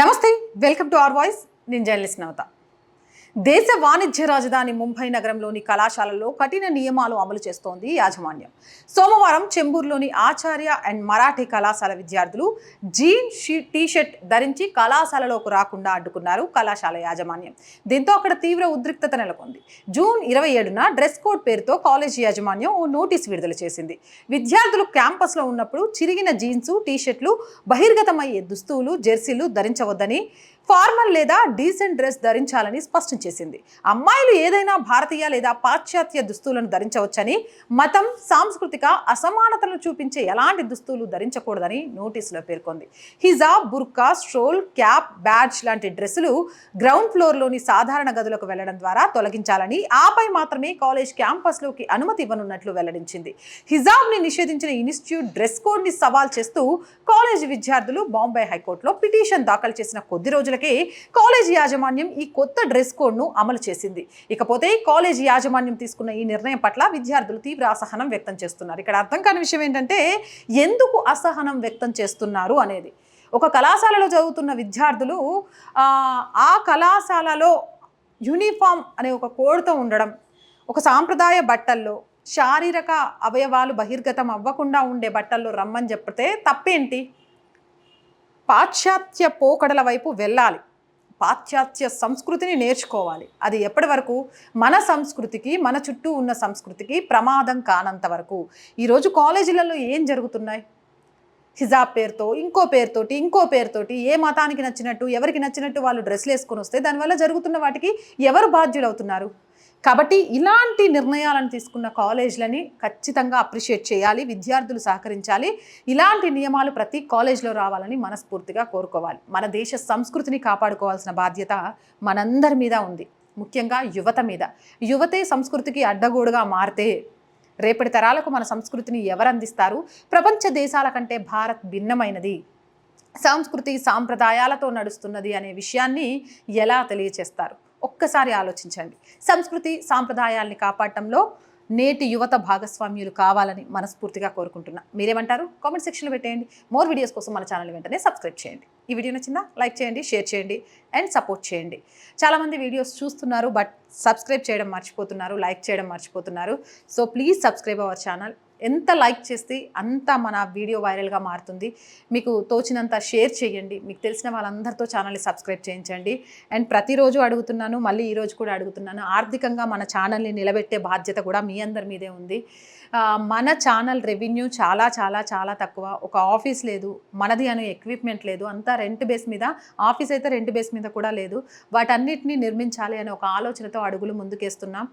నమస్తే, welcome to our voice. నేను journalist నవత. దేశ వాణిజ్య రాజధాని ముంబై నగరంలోని కళాశాలల్లో కఠిన నియమాలు అమలు చేస్తోంది యాజమాన్యం. సోమవారం చెంబూరులోని ఆచార్య అండ్ మరాఠీ కళాశాల విద్యార్థులు జీన్ టీషర్ట్ ధరించి కళాశాలలోకి రాకుండా అడ్డుకున్నారు కళాశాల యాజమాన్యం. దీంతో అక్కడ తీవ్ర ఉద్రిక్తత నెలకొంది. జూన్ 27న డ్రెస్ కోడ్ పేరుతో కాలేజీ యాజమాన్యం ఓ నోటీస్ విడుదల చేసింది. విద్యార్థులు క్యాంపస్లో ఉన్నప్పుడు చిరిగిన జీన్స్, టీషర్ట్లు, బహిర్గతమయ్యే దుస్తులు, జెర్సీలు ధరించవద్దని, ఫార్మల్ లేదా డీసెంట్ డ్రెస్ ధరించాలని స్పష్టం చేసింది. అమ్మాయిలు ఏదైనా భారతీయ లేదా పాశ్చాత్య దుస్తులను ధరించవచ్చని, మతం, సాంస్కృతిక అసమానతలను చూపించే ఎలాంటి దుస్తులు ధరించకూడదని నోటీసులో పేర్కొంది. హిజాబ్, బుర్కా, స్ట్రోల్, క్యాప్, బ్యాడ్జ్ లాంటి డ్రెస్సులు గ్రౌండ్ ఫ్లోర్లోని సాధారణ గదులకు వెళ్లడం ద్వారా తొలగించాలని, ఆపై మాత్రమే కాలేజ్ క్యాంపస్లోకి అనుమతి ఇవ్వనున్నట్లు వెల్లడించింది. హిజాబ్ని నిషేధించిన ఇన్స్టిట్యూట్ డ్రెస్ కోడ్ని సవాల్ చేస్తూ కాలేజీ విద్యార్థులు బాంబే హైకోర్టులో పిటిషన్ దాఖలు చేసిన కొద్ది రోజులకే కాలేజీ యాజమాన్యం ఈ కొత్త డ్రెస్ కోడ్ను అమలు చేసింది. ఇకపోతే కాలేజీ యాజమాన్యం తీసుకున్న ఈ నిర్ణయం పట్ల విద్యార్థులు తీవ్ర అసహనం వ్యక్తం చేస్తున్నారు. ఇక్కడ అర్థం కాని విషయం ఏంటంటే, ఎందుకు అసహనం వ్యక్తం చేస్తున్నారు అనేది. ఒక కళాశాలలో చదువుతున్న విద్యార్థులు ఆ కళాశాలలో యూనిఫామ్ అనే ఒక కోడ్తో ఉండడం, ఒక సాంప్రదాయ బట్టల్లో, శారీరక అవయవాలు బహిర్గతం అవ్వకుండా ఉండే బట్టల్లో రమ్మని చెప్తే తప్పేంటి? పాశ్చాత్య పోకడల వైపు వెళ్ళాలి, పాశ్చాత్య సంస్కృతిని నేర్చుకోవాలి. అది ఎప్పటి వరకు? మన సంస్కృతికి, మన చుట్టూ ఉన్న సంస్కృతికి ప్రమాదం కానంత వరకు. ఈరోజు కాలేజీలలో ఏం జరుగుతున్నాయి? హిజాబ్ పేరుతో, ఇంకో పేరుతోటి ఏ మతానికి నచ్చినట్టు, ఎవరికి నచ్చినట్టు వాళ్ళు డ్రెస్లు వేసుకొని వస్తే దానివల్ల జరుగుతున్న వాటికి ఎవరు బాధ్యులవుతున్నారు? కాబట్టి ఇలాంటి నిర్ణయాలను తీసుకున్న కాలేజీలని ఖచ్చితంగా అప్రిషియేట్ చేయాలి, విద్యార్థులు సహకరించాలి. ఇలాంటి నియమాలు ప్రతి కాలేజ్లో రావాలని మనస్ఫూర్తిగా కోరుకోవాలి. మన దేశ సంస్కృతిని కాపాడుకోవాల్సిన బాధ్యత మనందరి మీద ఉంది, ముఖ్యంగా యువత మీద. యువతే సంస్కృతికి అడ్డగోడుగా మారితే రేపటి తరాలకు మన సంస్కృతిని ఎవరు అందిస్తారు? ప్రపంచ దేశాల కంటే భారత్ భిన్నమైనది, సంస్కృతి సాంప్రదాయాలతో నడుస్తున్నది అనే విషయాన్ని ఎలా తెలియచేస్తారు? ఒక్కసారి ఆలోచించండి. సంస్కృతి సాంప్రదాయాల్ని కాపాడటంలో నేటి యువత భాగస్వామ్యులు కావాలని మనస్ఫూర్తిగా కోరుకుంటున్నా. మీరేమంటారు? కామెంట్ సెక్షన్లో పెట్టేయండి. మోర్ వీడియోస్ కోసం మన ఛానల్ వెంటనే సబ్స్క్రైబ్ చేయండి. ఈ వీడియో నచ్చిందా? లైక్ చేయండి, షేర్ చేయండి అండ్ సపోర్ట్ చేయండి. చాలామంది వీడియోస్ చూస్తున్నారు బట్ సబ్స్క్రైబ్ చేయడం మర్చిపోతున్నారు, లైక్ చేయడం మర్చిపోతున్నారు. So please subscribe our channel. ఎంత లైక్ చేస్తే అంత మన వీడియో వైరల్గా మారుతుంది. మీకు తోచినంత షేర్ చేయండి, మీకు తెలిసిన వాళ్ళందరితో ఛానల్ని సబ్స్క్రైబ్ చేయించండి. అండ్ ప్రతిరోజు అడుగుతున్నాను, మళ్ళీ ఈరోజు కూడా అడుగుతున్నాను, ఆర్థికంగా మన ఛానల్ని నిలబెట్టే బాధ్యత కూడా మీ అందరి మీదే ఉంది. మన ఛానల్ రెవెన్యూ చాలా చాలా చాలా తక్కువ. ఒక ఆఫీస్ లేదు, మనది అనే ఎక్విప్మెంట్ లేదు, అంతా రెంట్ బేస్ మీద. ఆఫీస్ అయితే రెంట్ బేస్ మీద కూడా లేదు. వాటన్నిటినీ నిర్మించాలి అనే ఒక ఆలోచనతో అడుగులు ముందుకేస్తున్నాం.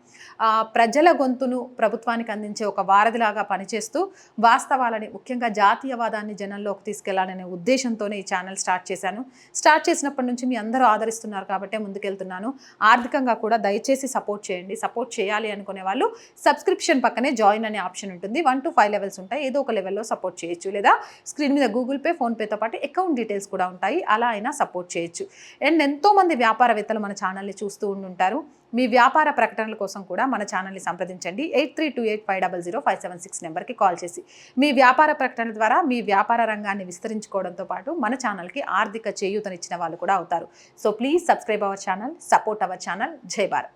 ప్రజల గొంతును ప్రభుత్వానికి అందించే ఒక వారధిలాగా పనిచేస్తూ వాస్తవాలని, ముఖ్యంగా జాతీయవాదాన్ని జనంలోకి తీసుకెళ్లాలనే ఉద్దేశంతోనే ఈ ఛానల్ స్టార్ట్ చేశాను. స్టార్ట్ చేసినప్పటి నుంచి మీ అందరూ ఆదరిస్తున్నారు కాబట్టే ముందుకెళ్తున్నాను. ఆర్థికంగా కూడా దయచేసి సపోర్ట్ చేయండి. సపోర్ట్ చేయాలి అనుకునే వాళ్ళు సబ్స్క్రిప్షన్ పక్కనే జాయిన్ అనే ఆప్షన్ ఉంటుంది. 1 to 5 లెవెల్స్ ఉంటాయి. ఏదో ఒక లెవెల్లో సపోర్ట్ చేయొచ్చు, లేదా స్క్రీన్ మీద గూగుల్ పే, ఫోన్పేతో పాటు అకౌంట్ డీటెయిల్స్ కూడా ఉంటాయి, అలా అయినా సపోర్ట్ చేయొచ్చు. అండ్ ఎంతోమంది వ్యాపారవేత్తలు మన ఛానల్ని చూస్తూ ఉంటుంటారు. మీ వ్యాపార ప్రకటనల కోసం కూడా మన ఛానల్ని సంప్రదించండి. 8328500576 నెంబర్కి కాల్ చేసి మీ వ్యాపార ప్రకటనల ద్వారా మీ వ్యాపార రంగాన్ని విస్తరించుకోవడంతో పాటు మన ఛానల్కి ఆర్థిక చేయూతనిచ్చిన వాళ్ళు కూడా అవుతారు. So please subscribe our channel, support our channel. జై భారత్.